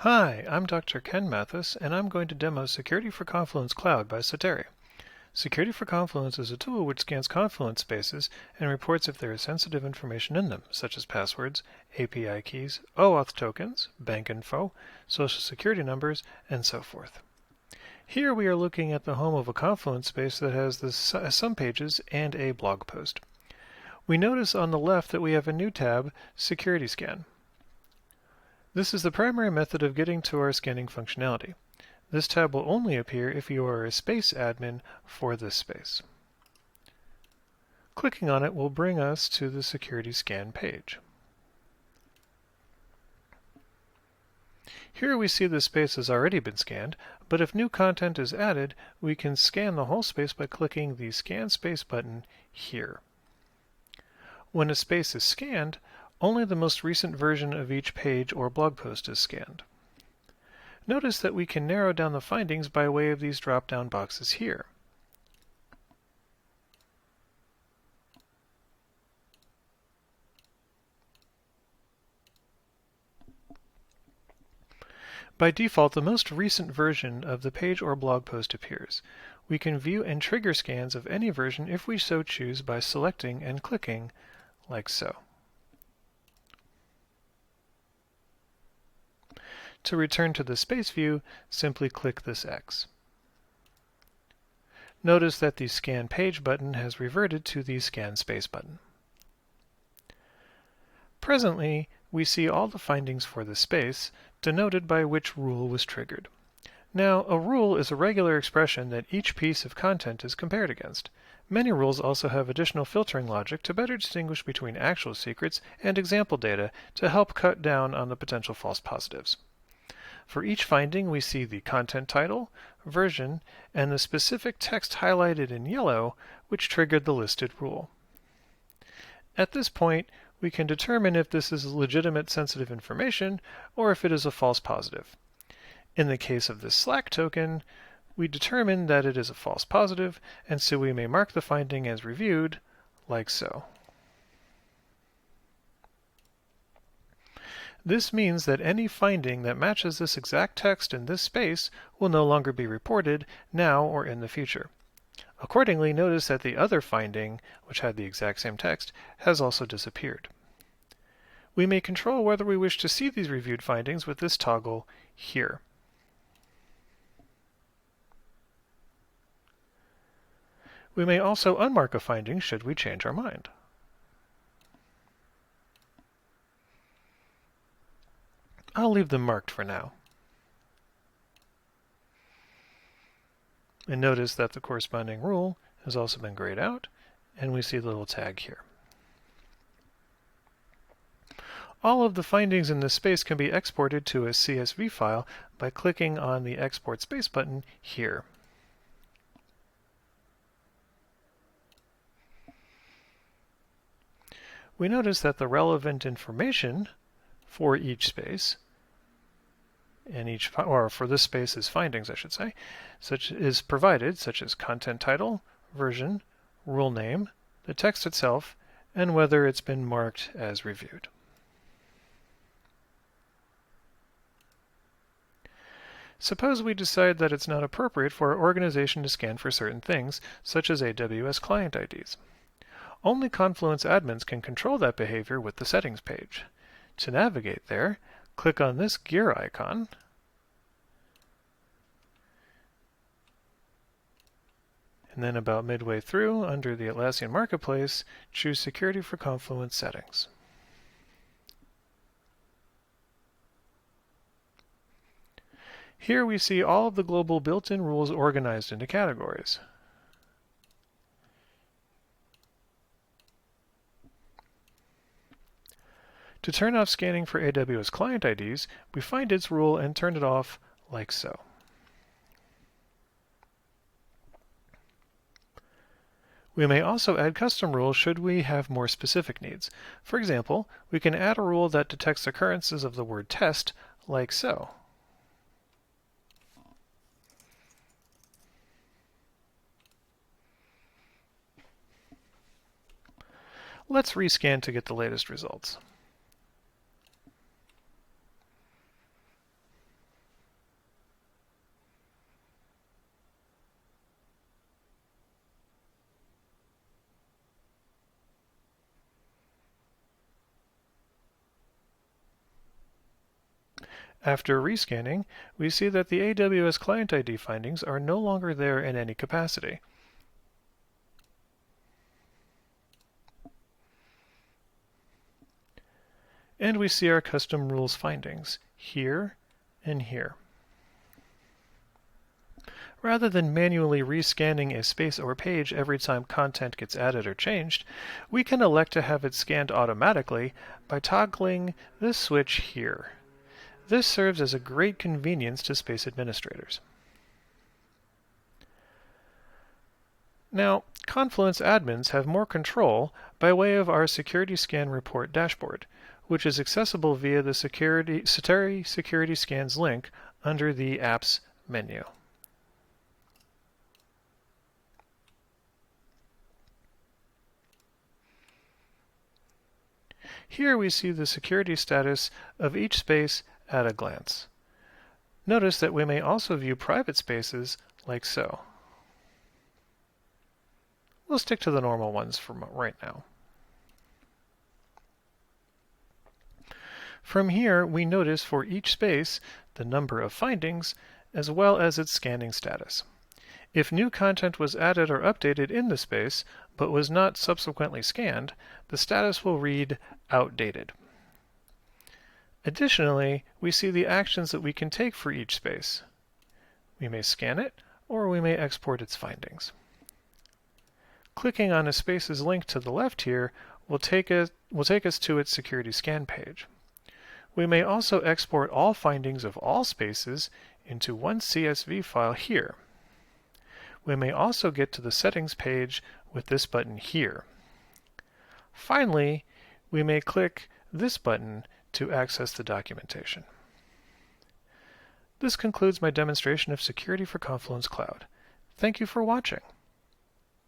Hi, I'm Dr. Ken Mathis, and I'm going to demo Security for Confluence Cloud by Soteri. Security for Confluence is a tool which scans Confluence spaces and reports if there is sensitive information in them, such as passwords, API keys, OAuth tokens, bank info, social security numbers, and so forth. Here we are looking at the home of a Confluence space that has some pages and a blog post. We notice on the left that we have a new tab, Security Scan. This is the primary method of getting to our scanning functionality. This tab will only appear if you are a space admin for this space. Clicking on it will bring us to the Security Scan page. Here we see the space has already been scanned, but if new content is added, we can scan the whole space by clicking the Scan Space button here. When a space is scanned, only the most recent version of each page or blog post is scanned. Notice that we can narrow down the findings by way of these drop-down boxes here. By default, the most recent version of the page or blog post appears. We can view and trigger scans of any version if we so choose by selecting and clicking like so. To return to the space view, simply click this X. Notice that the Scan Page button has reverted to the Scan Space button. Presently, we see all the findings for the space, denoted by which rule was triggered. Now, a rule is a regular expression that each piece of content is compared against. Many rules also have additional filtering logic to better distinguish between actual secrets and example data to help cut down on the potential false positives. For each finding, we see the content title, version, and the specific text highlighted in yellow, which triggered the listed rule. At this point, we can determine if this is legitimate sensitive information or if it is a false positive. In the case of this Slack token, we determine that it is a false positive, and so we may mark the finding as reviewed, like so. This means that any finding that matches this exact text in this space will no longer be reported now or in the future. Accordingly, notice that the other finding, which had the exact same text, has also disappeared. We may control whether we wish to see these reviewed findings with this toggle here. We may also unmark a finding should we change our mind. I'll leave them marked for now. And notice that the corresponding rule has also been grayed out, and we see the little tag here. All of the findings in this space can be exported to a CSV file by clicking on the Export Space button here. We notice that the relevant information for each space or for this space's findings, I should say, is provided, such as content title, version, rule name, the text itself, and whether it's been marked as reviewed. Suppose we decide that it's not appropriate for our organization to scan for certain things, such as AWS client IDs. Only Confluence admins can control that behavior with the settings page. To navigate there, click on this gear icon, and then about midway through, under the Atlassian Marketplace, choose Security for Confluence Settings. Here we see all of the global built-in rules organized into categories. To turn off scanning for AWS client IDs, we find its rule and turn it off like so. We may also add custom rules should we have more specific needs. For example, we can add a rule that detects occurrences of the word test like so. Let's rescan to get the latest results. After rescanning, we see that the AWS Client ID findings are no longer there in any capacity. And we see our custom rules findings here and here. Rather than manually rescanning a space or page every time content gets added or changed, we can elect to have it scanned automatically by toggling this switch here. This serves as a great convenience to space administrators. Now, Confluence admins have more control by way of our Security Scan Report dashboard, which is accessible via the Soteri Security Scans link under the Apps menu. Here we see the security status of each space at a glance. Notice that we may also view private spaces like so. We'll stick to the normal ones for right now. From here, we notice for each space the number of findings as well as its scanning status. If new content was added or updated in the space, but was not subsequently scanned, the status will read outdated. Additionally, we see the actions that we can take for each space. We may scan it, or we may export its findings. Clicking on a space's link to the left here will take us to its security scan page. We may also export all findings of all spaces into one CSV file here. We may also get to the settings page with this button here. Finally, we may click this button to access the documentation. This concludes my demonstration of security for Confluence Cloud. Thank you for watching.